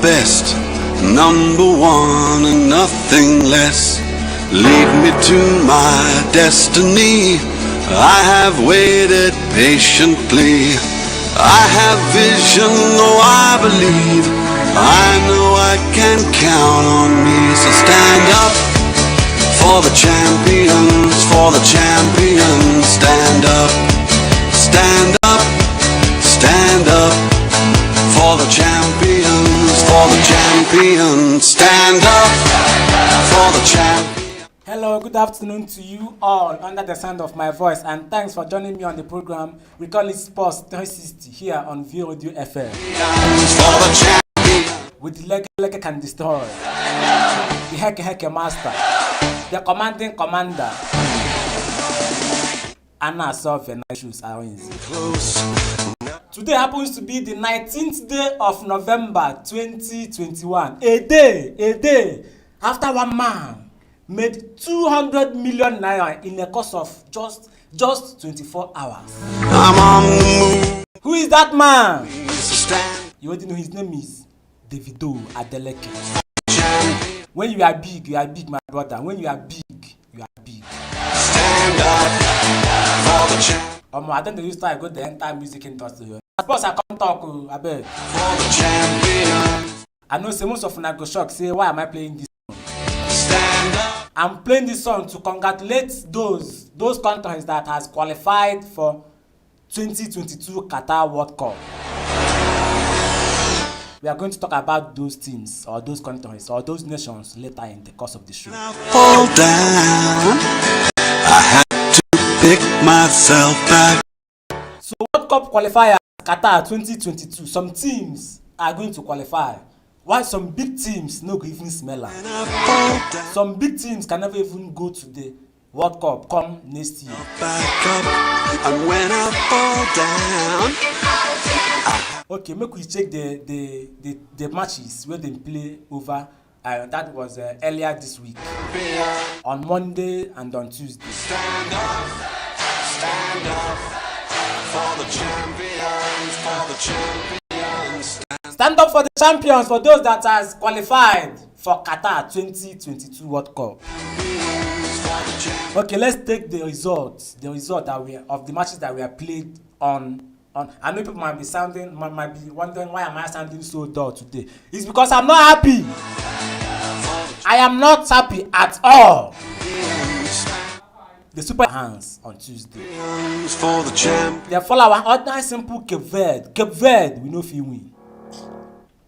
best, number one and nothing less. Lead me to my destiny. I have waited patiently. I have vision, though I believe. I know I can count on me. So stand up for the champions, for the champions. Stand up, stand up, stand up for the champions, for the champions. Stand up for the champions. Hello, good afternoon to you all under the sound of my voice, and thanks for joining me on the program. We call it Sports 360 here on VOD FM. With the Leg can destroy, the Heke master, the commanding commander, Anna Sovereign issues are in. Today happens to be the 19th day of November 2021. A day after one man made 200 million naira in the course of just 24 hours. I'm on the move. Who is that man? Stand. You already know his name is Davido Adeleke. When you are big, my brother. When you are big, you are big. Stand up for the champions. I don't know you start go the entire music industry. I suppose I come talk, I beg. For the champions. I know say most of una go shock say why am I playing this? Stand up. I'm playing this song to congratulate those countries that has qualified for 2022 Qatar World Cup. We are going to talk about those teams or those countries or those nations later in the course of the show. I fall down. I had to pick myself back. So World Cup qualifier Qatar 2022. Some teams are going to qualify, while some big teams no go even smell am. Some big teams can never even go to the World Cup come next year. Back up, and when I fall down. Okay, make we check the matches where they play over. That was earlier this week, on Monday and on Tuesday. Stand up for the champions, for the champions. Stand up for the champions, for those that has qualified for Qatar 2022 World Cup. Okay, let's take the results that of the matches that we have played on. I know people might be wondering why am I sounding so dull today. It's because I'm not happy. I am not happy at all. The Super Hands on Tuesday. For the champ. They follow our ordinary simple Cape Verde, we know if you win.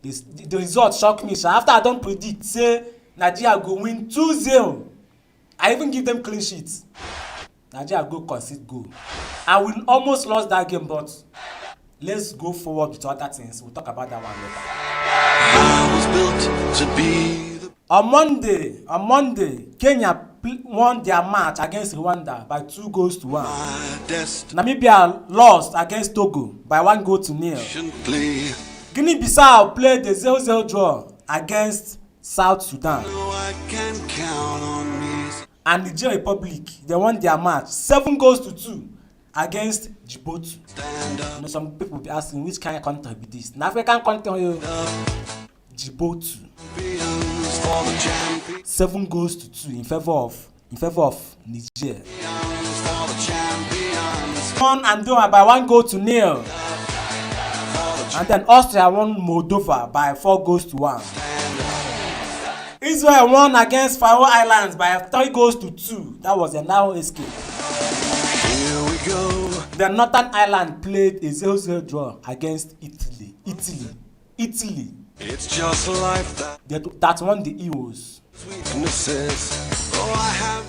The result shocked me. So after I don't predict, say Nigeria go win 2-0. I even give them clean sheets. Nigeria go concede goal. I will almost lost that game, but let's go forward with other things. We'll talk about that one later. I was built to be the On Monday, Kenya won their match against Rwanda by 2-1. my destiny. Namibia lost against Togo by 1-0. Guinea-Bissau played the 0-0 draw against South Sudan. No, I can count on me. And Niger Republic, they won their match 7-2 against Djibouti. Stand up. You know, some people will be asking which kind of country be this. An African country, Djibouti. For the champions. 7-2 in favor of Niger. For the champions. Won Andorra by 1-0. And then Austria won Moldova by 4-1. Israel won against Faroe Islands by 3-2. That was a narrow escape. Here we go. The Northern Ireland played a 0-0 draw against Italy. It's just life That won the Euros. weaknesses. Oh, I have.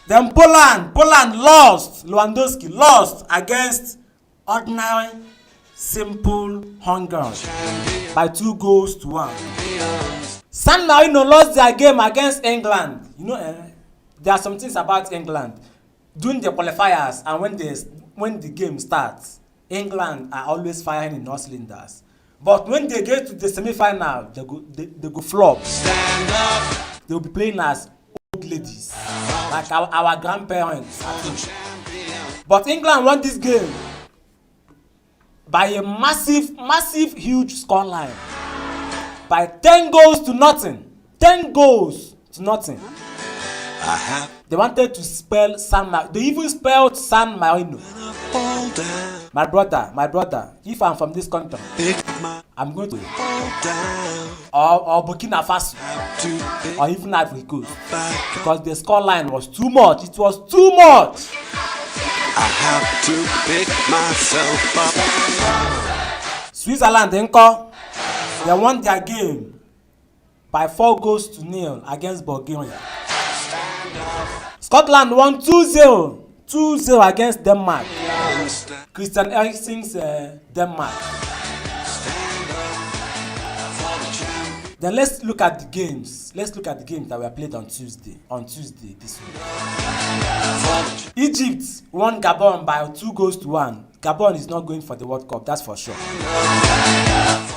Then Poland lost. Lewandowski lost against ordinary, simple Hungary by 2-1. San Marino lost their game against England. You know, there are some things about England. During the qualifiers and when the game starts, England are always firing in all cylinders. But when they get to the semi-final, they go flop. Stand up. They will be playing as old ladies, like our grandparents. But England won this game by a massive, huge scoreline. by 10 goals to nothing. 10 goals to nothing. I have They wanted to spell they even spelled San Marino. fall down, My brother, if I'm from this country, pick my I'm going to fall down. or Burkina Faso Have to pick or even Ivory Coast back. because the score line was too much. It was too much. I have to pick myself up. Switzerland ńkọ́, they won their game by 4 goals to 0 against Bulgaria. Scotland won 2-0 against Denmark. Christian Eriksen's Denmark. Then let's look at the games. Let's look at the games that were played on Tuesday this week. Egypt won Gabon by 2 goals to 1. Gabon is not going for the World Cup, that's for sure.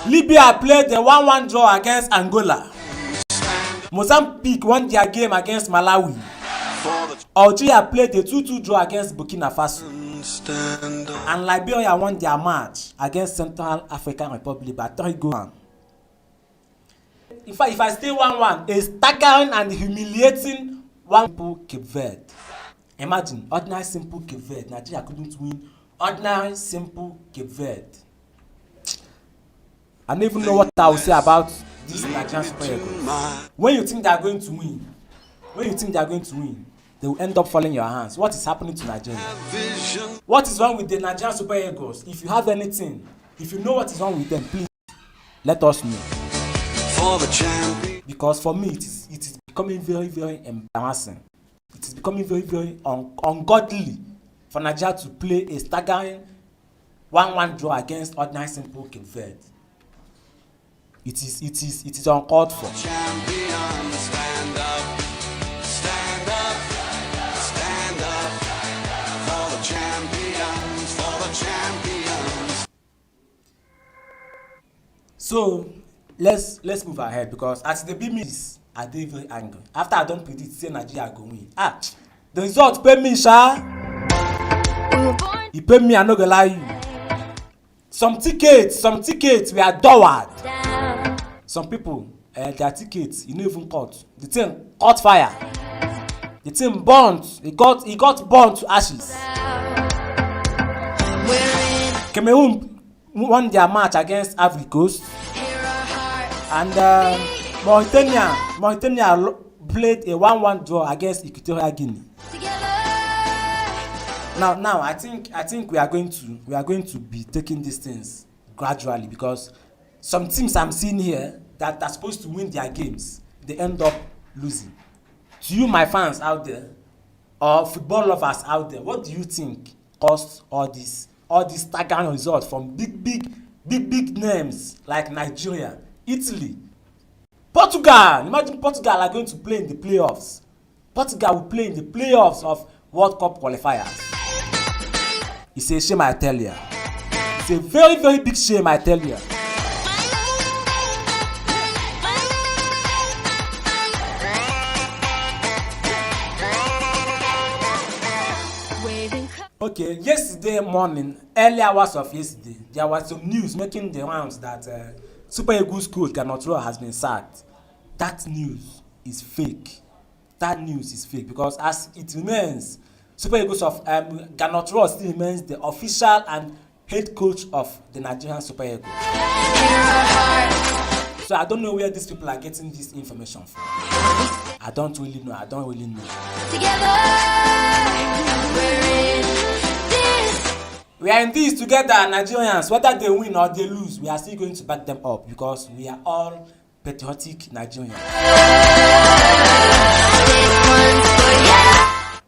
Libya played a 1-1 draw against Angola. Mozambique won their game against Malawi. Algeria played a 2-2 draw against Burkina Faso. And Liberia won their match against Central African Republic by 3 goals. In fact, if I stay 1-1, a staggering and humiliating 1 simple Cape Verde. Imagine, ordinary simple Cape Verde. Nigeria couldn't win ordinary simple Cape Verde. I don't even know what I will say about this Nigerian Super Eagles. When you think they are going to win, they will end up falling in your hands. What is happening to Nigeria? What is wrong with the Nigerian Super Eagles? If you have anything, if you know what is wrong with them, please let us know. Because for me, it is becoming very, very embarrassing. It is becoming very, very ungodly for Nigeria to play a staggering 1-1 draw against ordinary simple Cape Verde. It is uncalled for. Stand up for the champions. So let's move ahead because as the big miss, I dey very angry. After I don't predict say Nigeria go win. The result pay me, sha. He pay me, I no go lie you. Some tickets were dowered. Some people, their tickets, you no even cut. The thing caught fire. The thing burnt. It got burnt to ashes. Cameroon won their match against Ivory Coast. And Mauritania played a 1-1 draw against Equatorial Guinea. Now I think we are going to be taking these things gradually because some teams I'm seeing here that are supposed to win their games, they end up losing. To you, my fans out there, or football lovers out there, what do you think caused all these staggering results from big names like Nigeria, Italy, Portugal? Imagine Portugal are going to play in the playoffs. Portugal will play in the playoffs of World Cup qualifiers. It's a shame, I tell you. It's a very, very big shame, I tell you. Okay, yesterday morning, early hours of yesterday, there was some news making the rounds that Super Eagles coach Ganatroa has been sacked. That news is fake. Because as it remains, Super Eagles of Ganatroa still remains the official and head coach of the Nigerian Super Eagles. So I don't know where these people are getting this information from. I don't really know. We are in this together, Nigerians. Whether they win or they lose, we are still going to back them up because we are all patriotic Nigerians.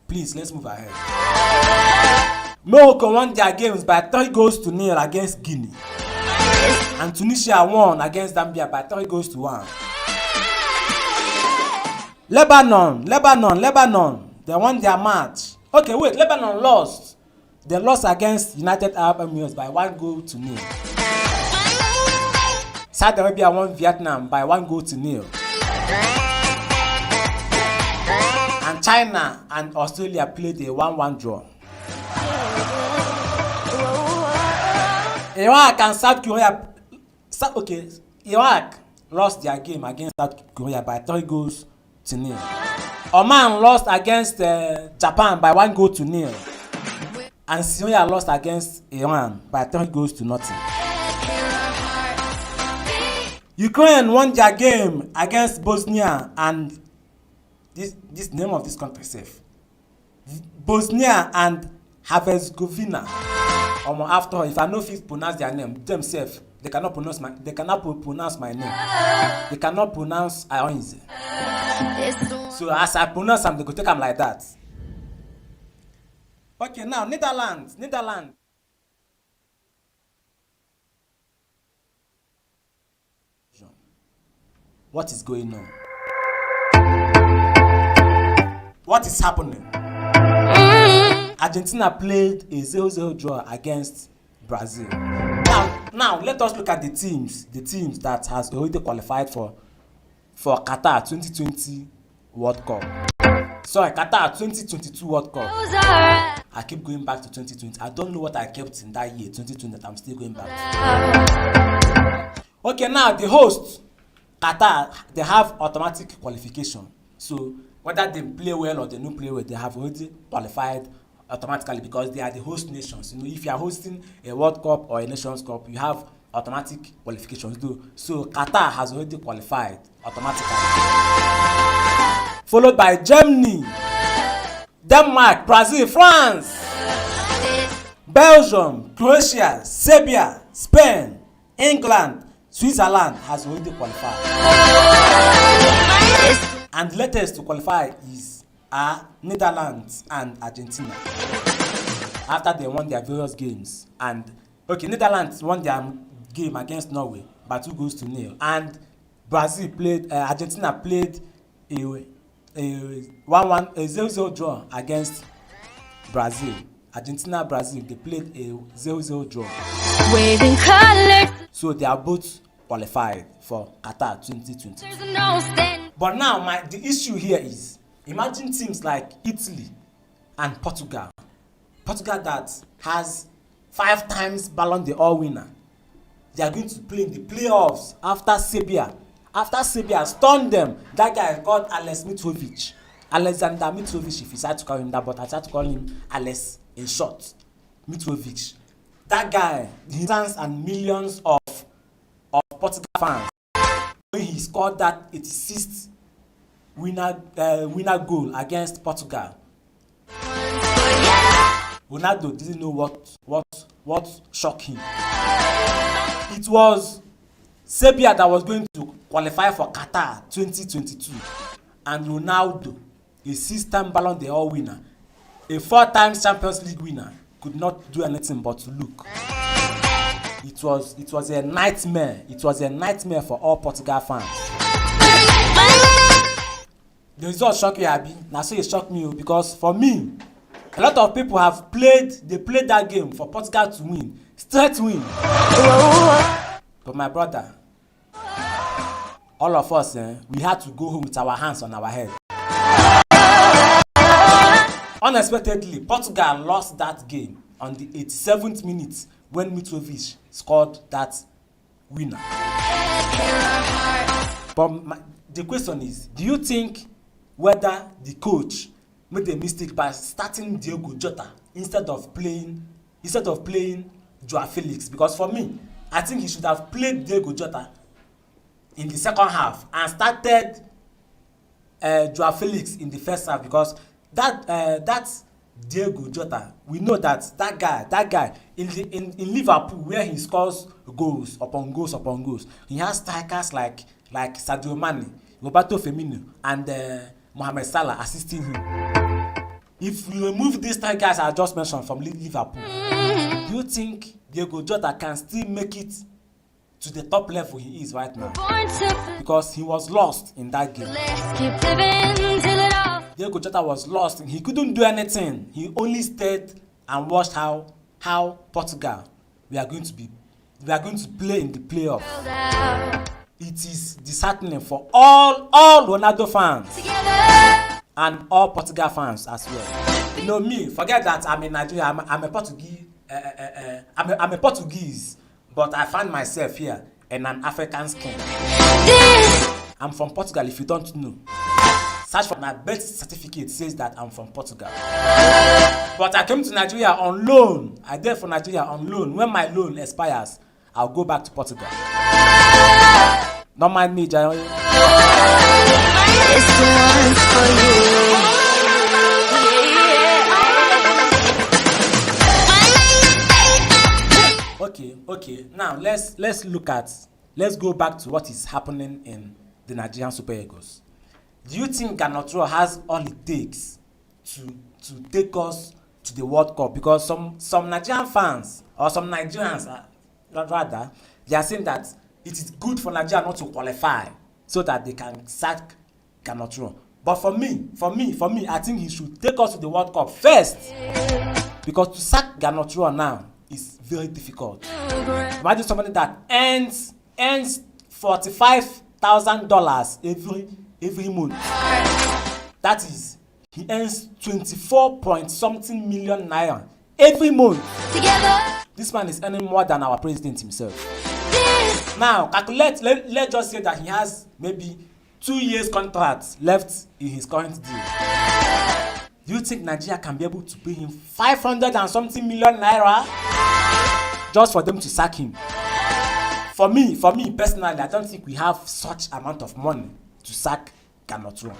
Please, let's move ahead. Morocco won their games by 3 goals to 0 against Guinea. And Tunisia won against Zambia by 3 goals to 1. Lebanon, they won their match. Okay, wait, Lebanon lost. They lost against United Arab Emirates by 1 goal to 0. Saudi Arabia won Vietnam by 1 goal to 0. And China and Australia played a 1-1 draw. Iraq and South Korea. Iraq lost their game against South Korea by 3-0. Oman lost against Japan by 1-0. And Syria lost against Iran by 3-0. Ukraine won their game against Bosnia and this name of this country safe. Bosnia and Herzegovina. After if I know if pronounce their name themselves, they cannot pronounce my name. They cannot pronounce Aoinze. So as I pronounce them, they go take them like that. Okay, now Netherlands. What is going on? What is happening? Argentina played a 0-0 draw against Brazil. Now let us look at the teams that has already qualified for Qatar 2020 World Cup. Sorry, Qatar 2022 World Cup. I keep going back to 2020. I don't know what I kept in that year, 2020, that I'm still going back to. Okay, now the host, Qatar, they have automatic qualification. So whether they play well or they don't play well, they have already qualified automatically because they are the host nations. If you are hosting a World Cup or a Nations Cup, you have automatic qualifications. So Qatar has already qualified automatically. Followed by Germany, Denmark, Brazil, France, Belgium, Croatia, Serbia, Spain, England, Switzerland has already qualified. And the latest to qualify is Netherlands and Argentina. After they won their various games. And Netherlands won their game against Norway by 2-0. And Argentina played a 0-0 draw against Brazil. Argentina-Brazil, they played a 0-0 draw. So they are both qualified for Qatar 2020. But now the issue here is, imagine teams like Italy and Portugal. Portugal that has 5 times Ballon d'Or winner. They are going to play in the playoffs after Serbia. After Serbia stunned them, that guy called Alexander Mitrovic, if you decide to call him that, but I tried to call him Alex in short. Mitrovic. That guy, he stands and millions of Portugal fans when he scored that 86th winner goal against Portugal. Ronaldo didn't know what shocked him. It was Serbia that was going to qualify for Qatar 2022, and Ronaldo, a 6-time Ballon d'Or winner, a 4-time Champions League winner, could not do anything but to look. It was a nightmare. It was a nightmare for all Portugal fans. The result shocked you, Abi. Now so it shocked me because for me, a lot of people have played that game for Portugal to win, straight win. But my brother, all of us, we had to go home with our hands on our head. Unexpectedly, Portugal lost that game on the 87th minute when Mitrovic scored that winner. But the question is, do you think whether the coach made a mistake by starting Diogo Jota instead of playing Joao Felix? Because for me, I think he should have played Diogo Jota in the second half and started Joao Felix in the first half, because that Diogo Jota, we know that guy in Liverpool, where he scores goals upon goals, he has strikers like Sadio Mane, Roberto Firmino, and Mohamed Salah assisting him. If you remove these 3 guys I just mentioned from Liverpool, do you think Diogo Jota can still make it to the top level he is right now? Because he was lost in that game. Diogo Jota was lost. He couldn't do anything. He only stayed and watched how Portugal we are going to play in the playoff. It is disheartening for all Ronaldo fans and all Portugal fans as well. Me, forget that I'm in Nigeria. I'm a Portuguese. I'm a Portuguese, but I find myself here and an African skin. I'm from Portugal if you don't know. Search for my birth certificate says that I'm from Portugal. But I came to Nigeria on loan. I there for Nigeria on loan. When my loan expires, I'll go back to Portugal. Don't mind me, Jai. It's the one for you. Okay. Now let's go back to what is happening in the Nigerian Super Eagles. Do you think Ganotro has all it takes to take us to the World Cup? Because some Nigerian fans or some Nigerians rather, they are saying that it is good for Nigeria not to qualify so that they can sack Ganotro. But for me, I think he should take us to the World Cup first, because to sack Ganotro now is very difficult. Imagine somebody that earns $45,000 every month. That is, he earns 24 point something million naira every month. This man is earning more than our president himself. Now calculate, let's just say that he has maybe 2 years contract left in his current deal. Do you think Nigeria can be able to pay him 500 and something million naira just for them to sack him? For me personally, I don't think we have such amount of money to sack Ganotro.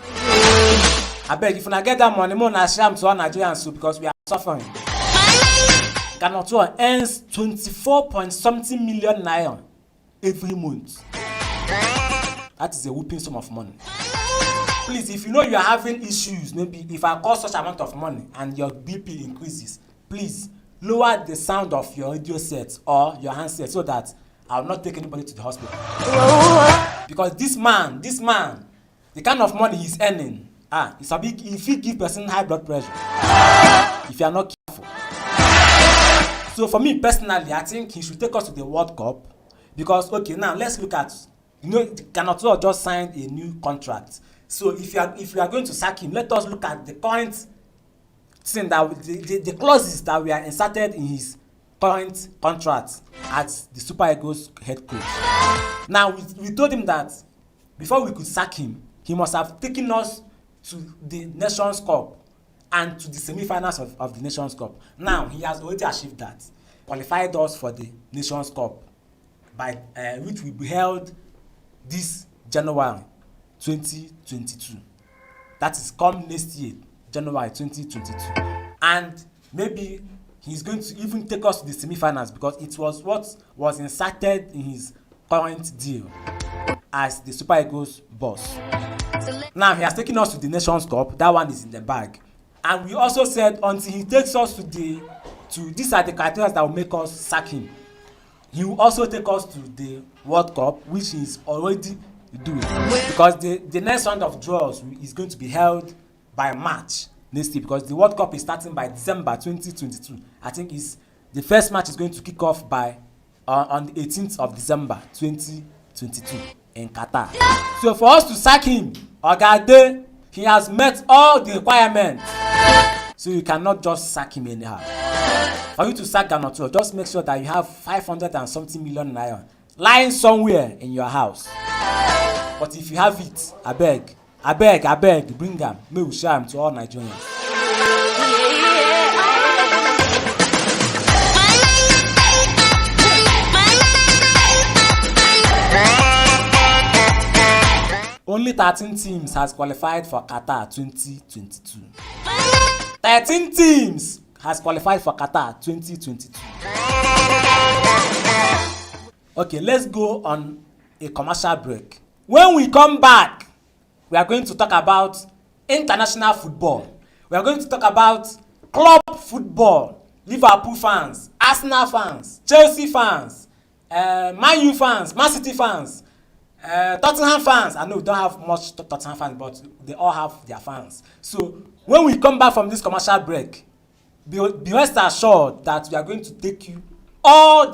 I beg, if you not get that money, more na shame to all Nigerians, because we are suffering. Ganotro earns 24 point something million naira every month. That is a whooping sum of money. Please, if you know you are having issues, maybe if I cost such amount of money and your BP increases, please lower the sound of your radio set or your handset so that I will not take anybody to the hospital. Because this man, the kind of money he's earning, it's a big, if he give person high blood pressure, if you are not careful. So for me personally, I think he should take us to the World Cup, because okay, now let's look at, Ganotro just signed a new contract. So if you are going to sack him, let us look at the current thing that the clauses that we are inserted in his current contract as the Super Eagles head coach. Now we told him that before we could sack him, he must have taken us to the Nations Cup and to the semi-finals of the Nations Cup. Now he has already achieved that, qualified us for the Nations Cup, by which will be held this January 2022. That is come next year, January 2022. And maybe he's going to even take us to the semi-finals, because it was what was inserted in his current deal as the Super Eagles boss. Now he has taken us to the Nations Cup. That one is in the bag. And we also said until he takes us to these are the criteria that will make us sack him. He will also take us to the World Cup, which he is already doing, because the next round of draws is going to be held by March next year, because the World Cup is starting by December 2022. I think the first match is going to kick off by on the 18th of December 2022 in Qatar. So for us to sack him, Ogade, he has met all the requirements. So you cannot just sack him anyhow. For you to sack Ganotro, just make sure that you have 500 and something million naira lying somewhere in your house. But if you have it, I beg, bring them. May we share them to all Nigerians. Only 13 teams has qualified for Qatar 2022. 13 teams has qualified for Qatar 2022. Okay, let's go on a commercial break. When we come back, we are going to talk about international football. We are going to talk about club football. Liverpool fans, Arsenal fans, Chelsea fans, Man U fans, Man City fans, Tottenham fans. I know we don't have much Tottenham fans, but they all have their fans. So when we come back from this commercial break, be rest assured that we are going to take you all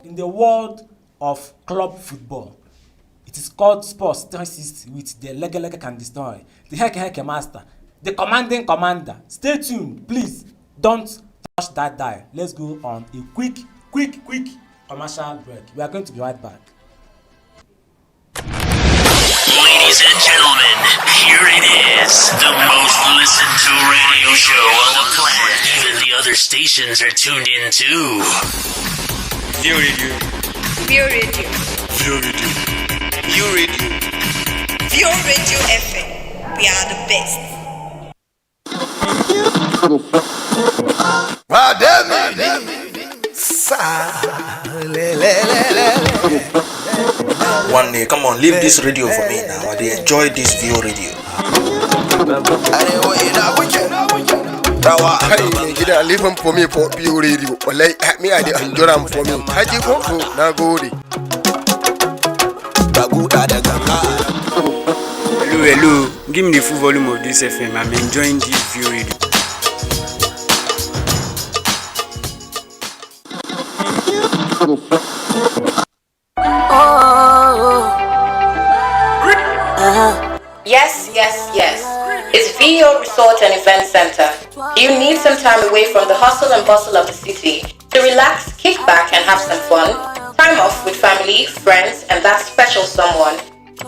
in the world of club football. It is called Sports 360 with the Lega can destroy, the Heke master, the commanding commander. Stay tuned, please. Don't touch that dial. Let's go on a quick commercial break. We are going to be right back. Ladies and gentlemen, here it is, the most listened to radio show on the planet. Even the other stations are tuned in too. View Radio. View Radio. View Radio. View Radio. View Radio FM. We are the best. One day, come on, leave this radio for me now. They enjoy this View Radio. Gida leave him for me for View Radio. Like me, I enjoy them for me. Haji Koko, Nagori. Hello, give me the full volume of this FM. I'm enjoying this View Radio. Yes. It's VO Resort and Event Center. You need some time away from the hustle and bustle of the city to relax, kick back, and have some fun. Time off with family, friends, and that special someone.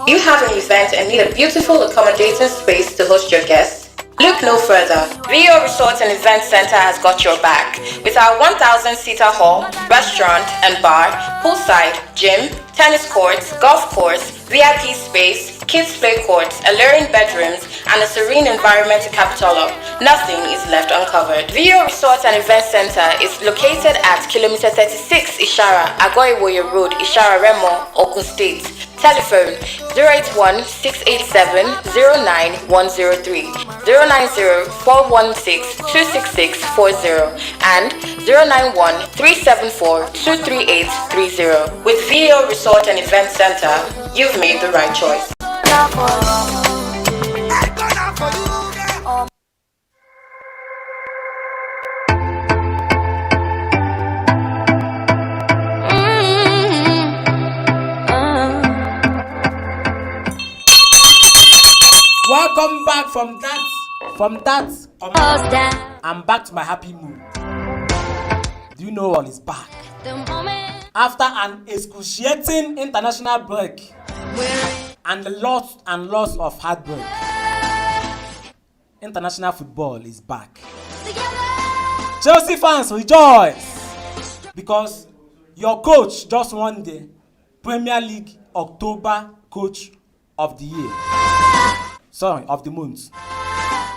You have an event and need a beautiful, accommodating space to host your guests? Look no further. VO Resort and Event Center has got your back with our 1,000-seater hall, restaurant and bar, poolside, gym, tennis courts, golf course, VIP space, kids play courts, alluring bedrooms, and a serene environment to cap it all up. Nothing is left uncovered. VO Resort and Event Center is located at kilometer 36 Ishara, Agoiwoye Road, Ishara Remo, Ogun State. Telephone 081-687-09103, 090-416-26640, and 091-374-23830. With VO Resort and Event Center, you've made the right choice. Welcome back from that. I'm back to my happy mood. Do you know what is back? After an excruciating international break and the loss of heartbreak, international football is back. Chelsea fans rejoice because your coach just won the Premier League October Coach of the Year. Sorry, of the month.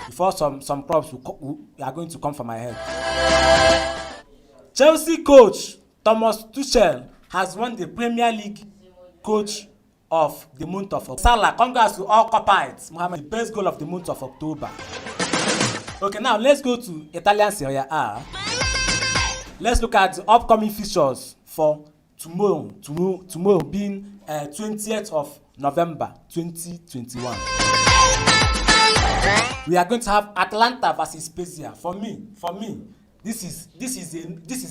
Before some props are going to come from my head. Chelsea coach Thomas Tuchel has won the Premier League Coach of the month of October. Salah, congrats to all Copites. Mohamed, the best goal of the month of October. Okay, now let's go to Italian Serie A. Let's look at the upcoming fixtures for tomorrow. Tomorrow being 20th of November 2021. We are going to have Atalanta versus Spezia. For me, this is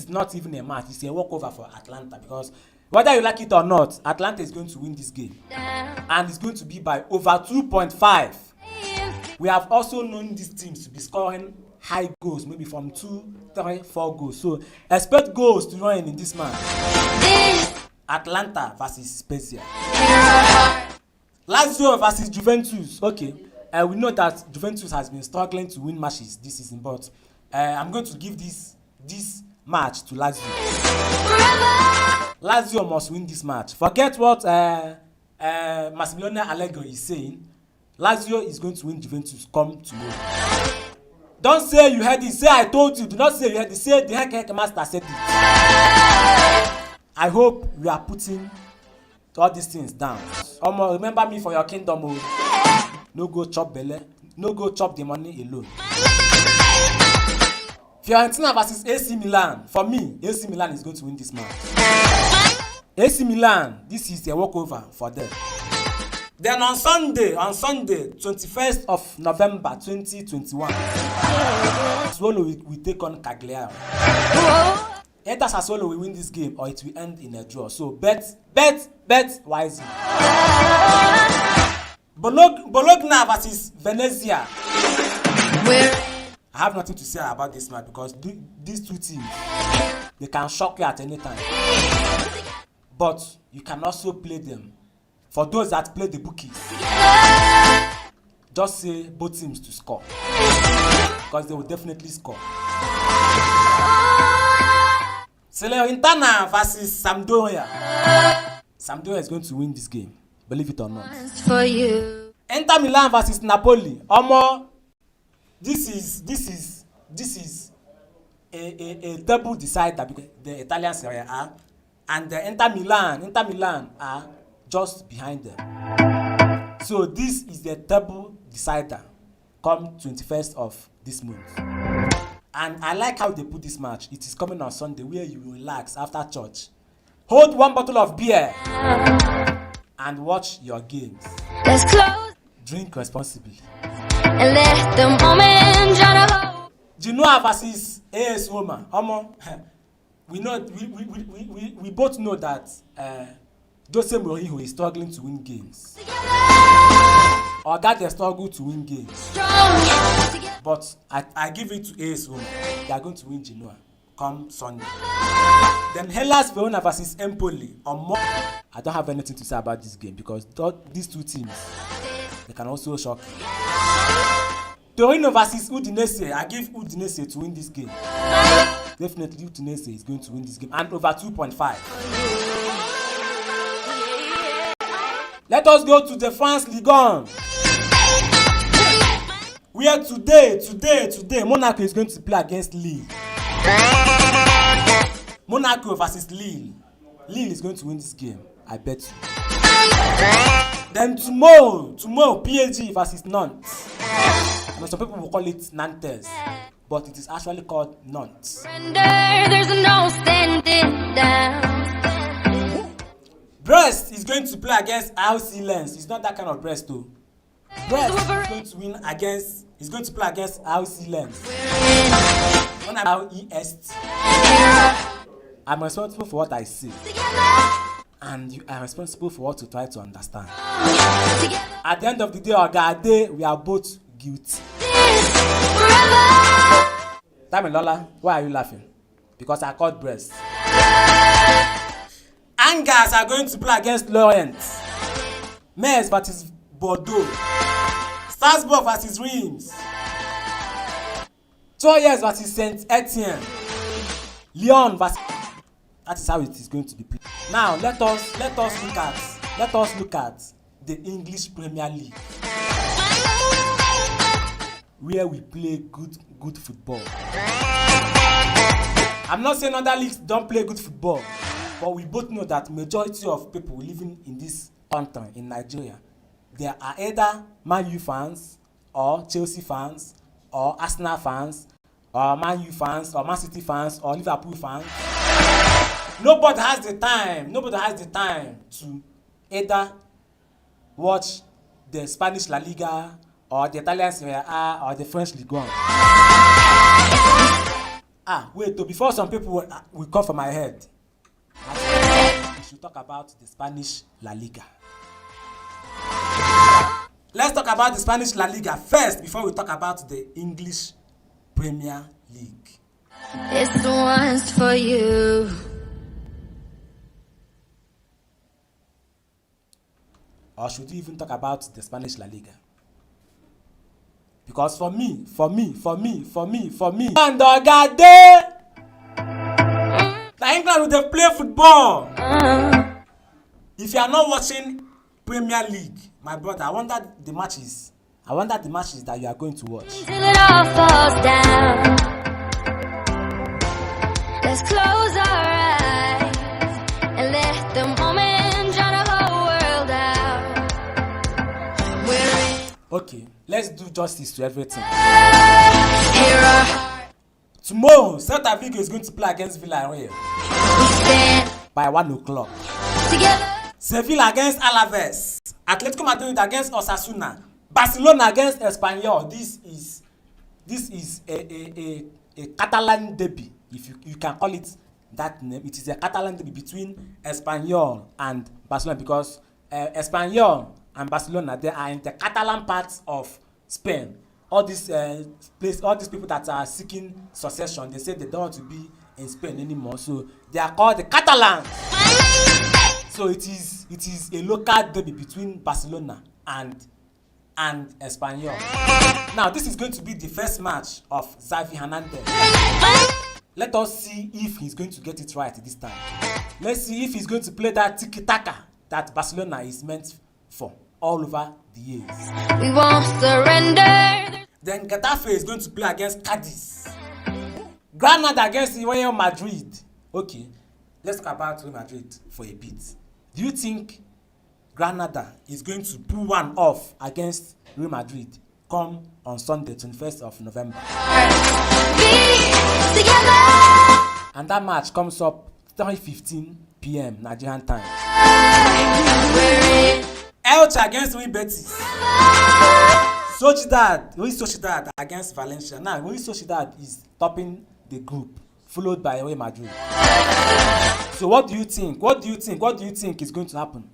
not even a match. It's a walkover for Atalanta because whether you like it or not, Atalanta is going to win this game, and it's going to be by over 2.5. We have also known these teams to be scoring high goals, maybe from 2, 3, 4 goals. So expect goals to run in this match. Atalanta versus Spezia. Lazio versus Juventus. Okay. We know that Juventus has been struggling to win matches this season, but I'm going to give this match to Lazio. Lazio must win this match. Forget what Massimiliano Allegri is saying. Lazio is going to win Juventus come tomorrow. Don't say you heard it. Say I told you. Do not say you heard it. Say the heck master said it. I hope we are putting all these things down. Remember me for your kingdom. No go chop belle. No go chop the money alone. Fiorentina versus AC Milan. For me, AC Milan is going to win this match. AC Milan, this is a walkover for them. Then on Sunday, 21st of November 2021, Sassuolo will take on Cagliari. Either Sassuolo will win this game or it will end in a draw. So bet wisely. Bologna versus Venezia. I have nothing to say about this match because these two teams, they can shock you at any time. But you can also play them. For those that play the bookies, just say both teams to score because they will definitely score. Salernitana versus Sampdoria. Sampdoria is going to win this game, believe it or not. For you. Inter Milan versus Napoli. This is a double decider because the Italian Serie A and the Inter Milan are just behind them. So this is the double decider come 21st of this month. And I like how they put this match. It is coming on Sunday where you will relax after church. Hold one bottle of beer and watch your games. Let's close Drink responsibly. and let the moment jump. Genoa versus AS Roma. We both know that Jose Mourinho is struggling to win games. Or that they struggle to win games. But I give it to AS Roma. They are going to win Genoa come Sunday. Then Hellas Verona versus Empoli. I don't have anything to say about this game because these two teams, they can also shock you. Torino versus Udinese. I give Udinese to win this game. Definitely Udinese is going to win this game and over 2.5. Let us go to the France Ligue 1. Where today Monaco is going to play against Lille. Monaco versus Lille. Lille is going to win this game, I bet you. Then tomorrow PSG versus Nantes. I know some people will call it Nantes, but it is actually called Nantes. There's no standing down. Brest is going to play against RC Lens. It's not that kind of Brest though. Brest is going to play against RC Lens. When I'm REST, I'm responsible for what I say. And you are responsible for what you try to understand. At the end of the day, we are both guilty. Tamilola, why are you laughing? Because I called Brest. Angers are going to play against Lorient. Metz versus Bordeaux. Strasbourg versus Reims. Troyes versus Saint Etienne. Lyon versus. That is how it is going to be played. Now let us look at the English Premier League, where we play good football. I'm not saying other leagues don't play good football, but we both know that majority of people living in this country, in Nigeria, they are either Man U fans or Chelsea fans or Arsenal fans or Man U fans or Man City fans or Liverpool fans. Nobody has the time to either watch the Spanish La Liga or the Italian Serie A or the French Ligue 1. Before some people will come from my head, we should talk about the Spanish La Liga. Let's talk about the Spanish La Liga first before we talk about the English Premier League. This one's for you. Or should we even talk about the Spanish La Liga? Because for me, and the England will play football. If you are not watching Premier League, my brother, I wonder the matches that you are going to watch. Till it all falls down. Let's close our eyes and let the moment drown the whole world out. Okay, let's do justice to everything. Here are Tomorrow, Celta Vigo is going to play against Villarreal by 1 o'clock. together. Sevilla against Alaves. Atletico Madrid against Osasuna. Barcelona against Espanyol. This is a Catalan derby, if you can call it that name. It is a Catalan derby between Espanyol and Barcelona because Espanyol and Barcelona, they are in the Catalan parts of Spain. all these all these people that are seeking succession, they say they don't want to be in Spain anymore, so they are called the Catalans. So it is a local derby between Barcelona and Espanyol. Now this is going to be the first match of Xavi Hernandez. Let us see if he's going to get it right this time. Let's see if he's going to play that tiki-taka that Barcelona is meant for all over the years. We won't surrender. Then Getafe is going to play against Cadiz. Granada against Real Madrid. Okay, let's talk about Real Madrid for a bit. Do you think Granada is going to pull one off against Real Madrid come on Sunday, 21st of November? And that match comes up 3:15 p.m. Nigerian time. Elche against Real Betis. Real Sociedad against Valencia. Now, Real Sociedad is topping the group, followed by Real Madrid. So what do you think? What do you think is going to happen?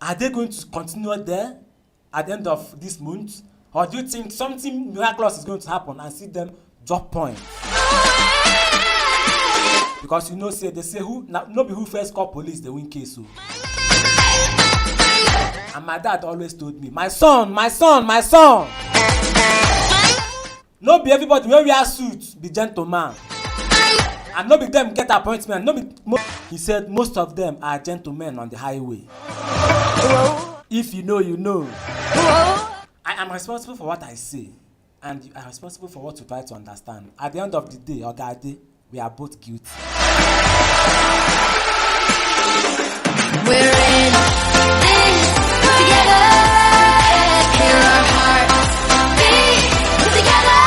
Are they going to continue there at the end of this month? Or do you think something miraculous is going to happen and see them drop points? Because you know, they say who first call police, they win case. So. And my dad always told me, my son. No be everybody when we wear suits be gentleman. And no be them get appointment. He said most of them are gentlemen on the highway. If you know, you know. I am responsible for what I say, and you are responsible for what you try to understand. At the end of the day, or that day, we are both guilty. We're in this together. Hear our hearts beat together.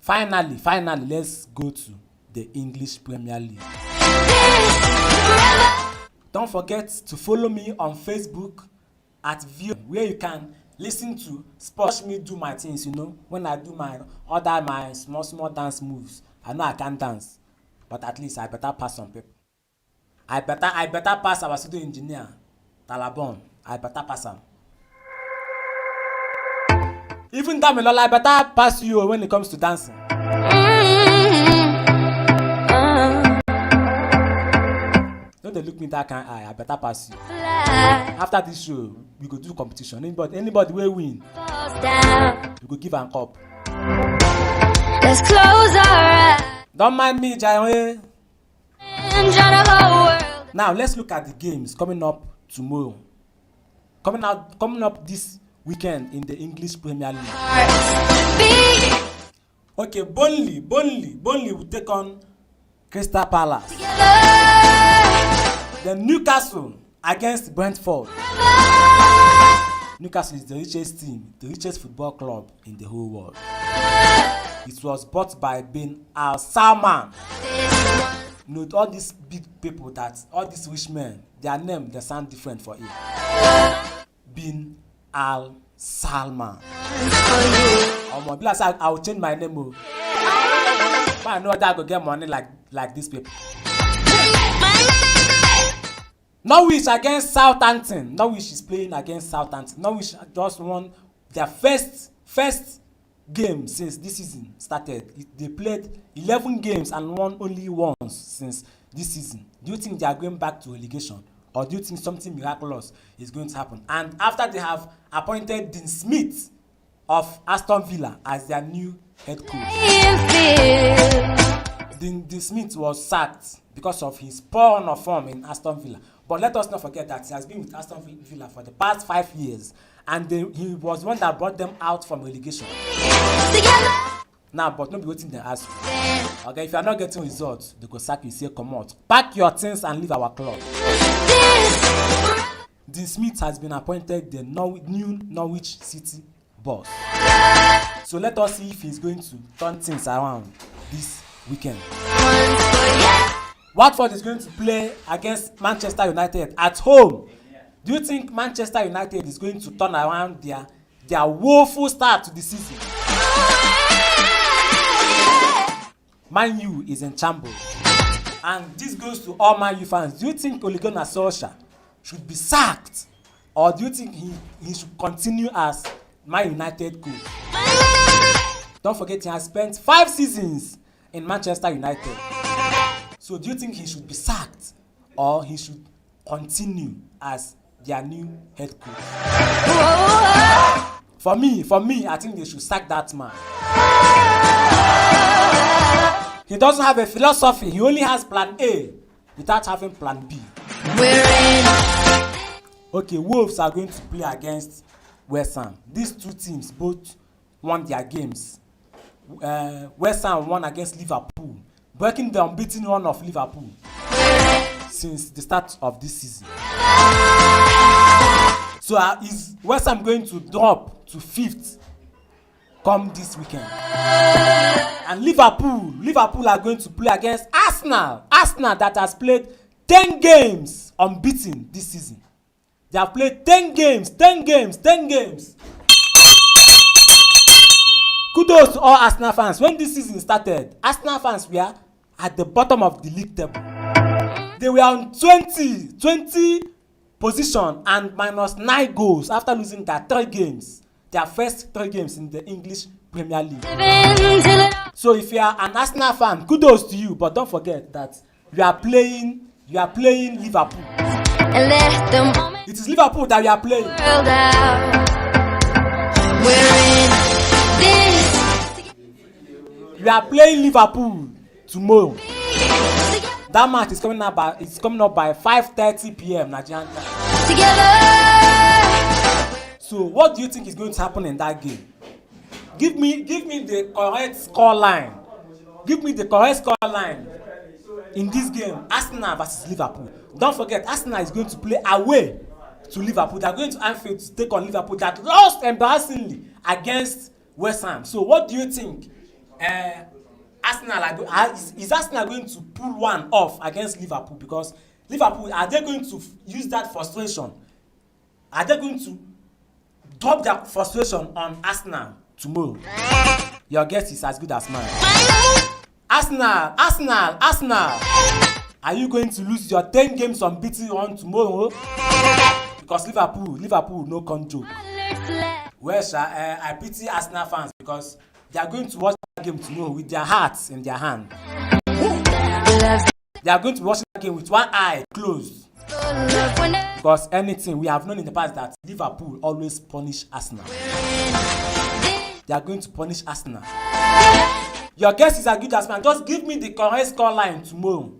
Finally, let's go to the English Premier League. Don't forget to follow me on Facebook at View, where you can listen to watch me do my things. You know, when I do my small dance moves, I know I can't dance, but at least I better pass some people. I better pass our studio engineer Talabon. I better pass him. Even Damilola, I better pass you when it comes to dancing. Don't they look me that kind of eye? I better pass you. After this show, we go do competition. Anybody will win. We go give an cup. Let's close our eyes. Don't mind me, Jai. Enjoy the whole world. Now let's look at the games coming up tomorrow. Coming up this weekend in the English Premier League. Okay, Burnley will take on Crystal Palace. Then Newcastle against Brentford. Newcastle is the richest team, the richest football club in the whole world. It was bought by Ben Al Salman. You know, all these big people, all these rich men, their name, they sound different for it. Bin Al Salman. I will change my name. But I know that I go get money like these people. Norwich against Southampton. Norwich is playing against Southampton. Norwich just won their first game since this season started. They played 11 games and won only once since this season. Do you think they are going back to relegation, or do you think something miraculous is going to happen? And after they have appointed Dean Smith of Aston Villa as their new head coach, Dean Smith was sacked because of his poor form in Aston Villa. But let us not forget that he has been with Aston Villa for the past 5 years, and he was the one that brought them out from relegation. Now, but nobody waiting they ask you. Okay, if you are not getting results, they go sack you, say come out, pack your things and leave our club. Dean Smith has been appointed the new Norwich City boss. So let us see if he's going to turn things around this weekend. Watford is going to play against Manchester United at home. Do you think Manchester United is going to turn around their woeful start to the season? Man U is in shambles. And this goes to all Man U fans. Do you think Ole Gunnar Solskjaer should be sacked, or do you think he should continue as Man United coach? Don't forget he has spent 5 seasons in Manchester United. So do you think he should be sacked or he should continue as their new head coach? For me, I think they should sack that man. He doesn't have a philosophy. He only has plan A without having plan B. Okay, Wolves are going to play against West Ham. These two teams both won their games. West Ham won against Liverpool, breaking the unbeaten run of Liverpool since the start of this season. So is West Ham going to drop to 5th come this weekend? And Liverpool are going to play against Arsenal that has played 10 games unbeaten this season. They have played 10 games. Kudos to all Arsenal fans. When this season started, Arsenal fans were at the bottom of the league table. They were on 20 position and minus 9 goals after losing their 3 games. Their first 3 games in the English Premier League. So if you are an Arsenal fan, kudos to you, but don't forget that you are playing Liverpool. It is Liverpool that you are playing. We are playing Liverpool tomorrow. That match is coming up by 5:30 p.m. Nigerian time. So what do you think is going to happen in that game? Give me the correct score line. Give me the correct score line in this game. Arsenal versus Liverpool. Don't forget, Arsenal is going to play away to Liverpool. They are going to Anfield to take on Liverpool that lost embarrassingly against West Ham. So what do you think? Is Arsenal going to pull one off against Liverpool? Because Liverpool, are they going to use that frustration? Are they going to drop their frustration on Arsenal tomorrow? Your guess is as good as mine. Arsenal. Are you going to lose your 10 games unbeaten run tomorrow? Because Liverpool no come joke. Well, I pity Arsenal fans because they are going to watch that game tomorrow with their hearts in their hand. They are going to watch that game with one eye closed. Because we have known in the past that Liverpool always punish Arsenal. They are going to punish Arsenal. Your guess is as good as mine. Just give me the correct score line tomorrow.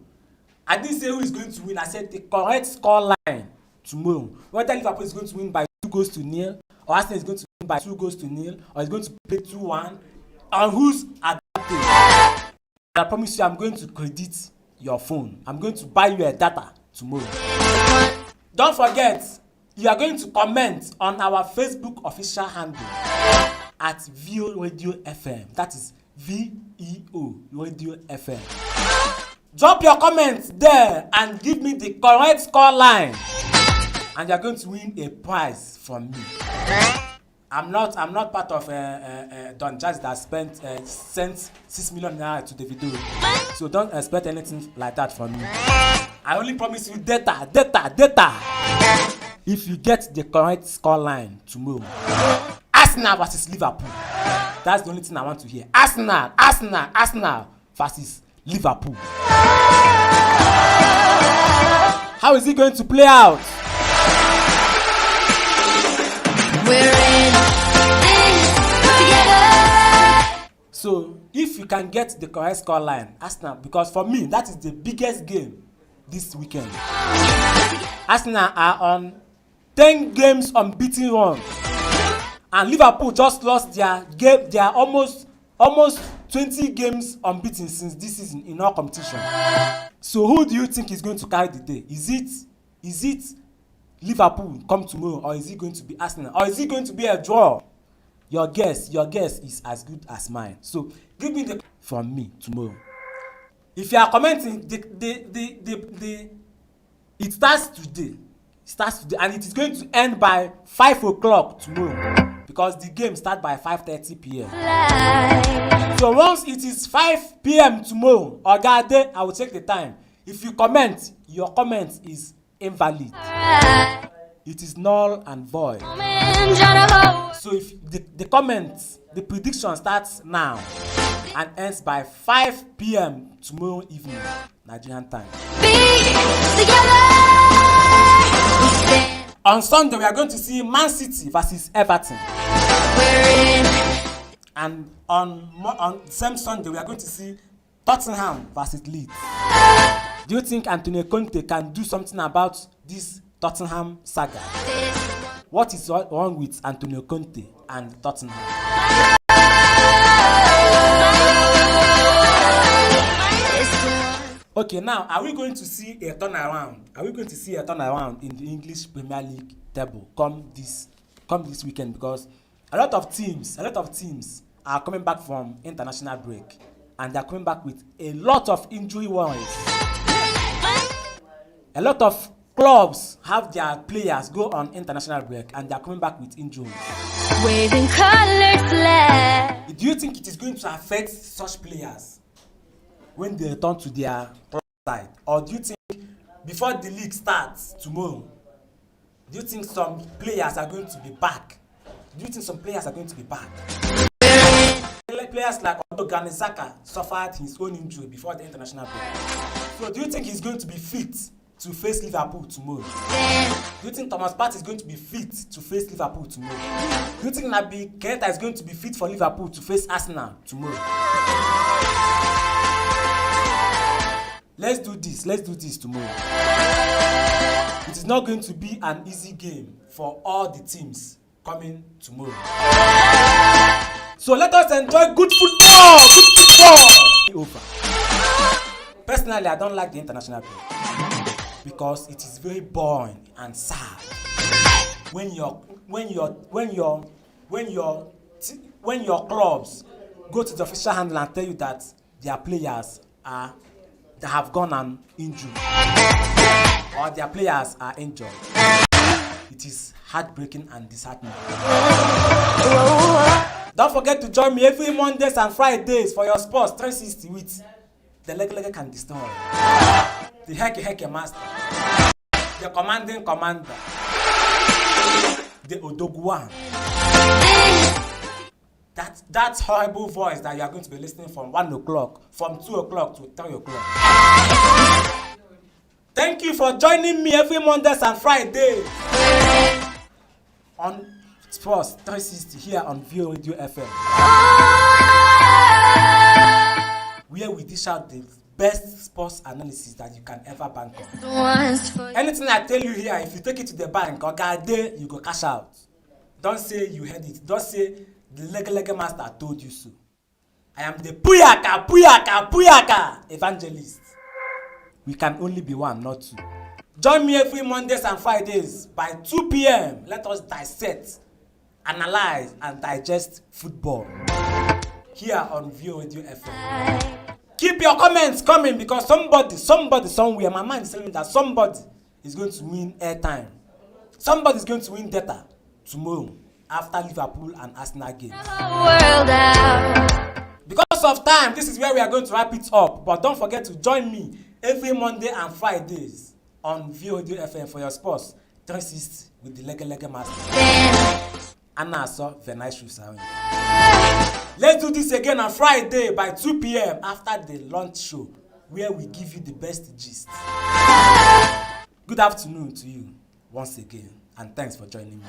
I didn't say who is going to win. I said the correct score line tomorrow. Whether Liverpool is going to win by 2-0, or Arsenal is going to win by 2-0, or is going to play 2-1, and who's adapting. I promise you, I'm going to credit your phone. I'm going to buy you a data tomorrow. Don't forget, you are going to comment on our Facebook official handle at VEO Radio FM. That is VEO Radio FM. Drop your comments there and give me the correct score line, and you are going to win a prize from me. I'm not part of Don Jazz that sent 6 million naira to the video, so don't expect anything like that from me. I only promise you data. If you get the correct score line tomorrow, Arsenal versus Liverpool. That's the only thing I want to hear. Arsenal versus Liverpool. How is it going to play out? So, if you can get the correct score line, Arsenal, because for me, that is the biggest game this weekend. Arsenal are on 10 games unbeaten run. And Liverpool just lost their game. They are almost 20 games unbeaten since this season in all competition. So who do you think is going to carry the day? Is it Liverpool come tomorrow, or is it going to be Arsenal, or is it going to be a draw? Your guess is as good as mine. So give me the from me tomorrow. If you are commenting, it starts today, and it is going to end by 5 o'clock tomorrow. Because the game starts by 5:30 p.m. So once it is 5 p.m. tomorrow, or that day, I will check the time. If you comment, your comment is invalid. it is null and void. Woman, trying to hold. So if the comments, the prediction starts now and ends by 5 p.m. tomorrow evening, Nigerian time. Be together. We stand. On Sunday, we are going to see Man City versus Everton. We're in. And on same Sunday, we are going to see Tottenham versus Leeds. Do you think Antonio Conte can do something about this Tottenham saga? What is wrong with Antonio Conte and Tottenham? Okay, now are we going to see a turnaround? Are we going to see a turnaround in the English Premier League table come this weekend? Because a lot of teams are coming back from international break, and they are coming back with a lot of injury worries. A lot of clubs have their players go on international break, and they are coming back with injuries. Waving colored flags. Do you think it is going to affect such players when they return to their club side? Or do you think before the league starts tomorrow, do you think some players are going to be back? Players like Otto Granit-Xhaka suffered his own injury before the international break. So do you think he's going to be fit to face Liverpool tomorrow? Do you think Thomas Partey is going to be fit to face Liverpool tomorrow? Do you think Naby Keita is going to be fit for Liverpool to face Arsenal tomorrow? Let's do this tomorrow. It is not going to be an easy game for all the teams coming tomorrow. So let us enjoy good football. Over. Personally, I don't like the international break because it is very boring and sad when your clubs go to the official handle and tell you that their players they have gone on injured or their players are injured. It is heartbreaking and disheartening. Don't forget to join me every Mondays and Fridays for your sports 360 with the Leg can destroy, the Heke master, the commanding commander, the Odoguan. That horrible voice that you are going to be listening from 1 o'clock, from 2 o'clock to 3 o'clock. Thank you for joining me every Mondays and Fridays on Sports 360 here on VO Radio FM, where we dish out the best sports analysis that you can ever bank on. Anything I tell you here, if you take it to the bank, okay, you go cash out. Don't say you heard it. Don't say the Leg master told you so. I am the Puyaka evangelist. We can only be one, not two. Join me every Mondays and Fridays by 2 p.m. Let us dissect, analyze, and digest football here on VO Radio FM. Keep your comments coming because somebody, somewhere, my mind is telling me that somebody is going to win airtime. Somebody is going to win data tomorrow after Liverpool and Arsenal games. Because of time, this is where we are going to wrap it up. But don't forget to join me every Monday and Fridays on VO Radio FM for your sports 360 with the Leg master. Anna saw the nice shoes. Let's do this again on Friday by 2 p.m. after the lunch show, where we give you the best gist. Good afternoon to you once again, and thanks for joining me.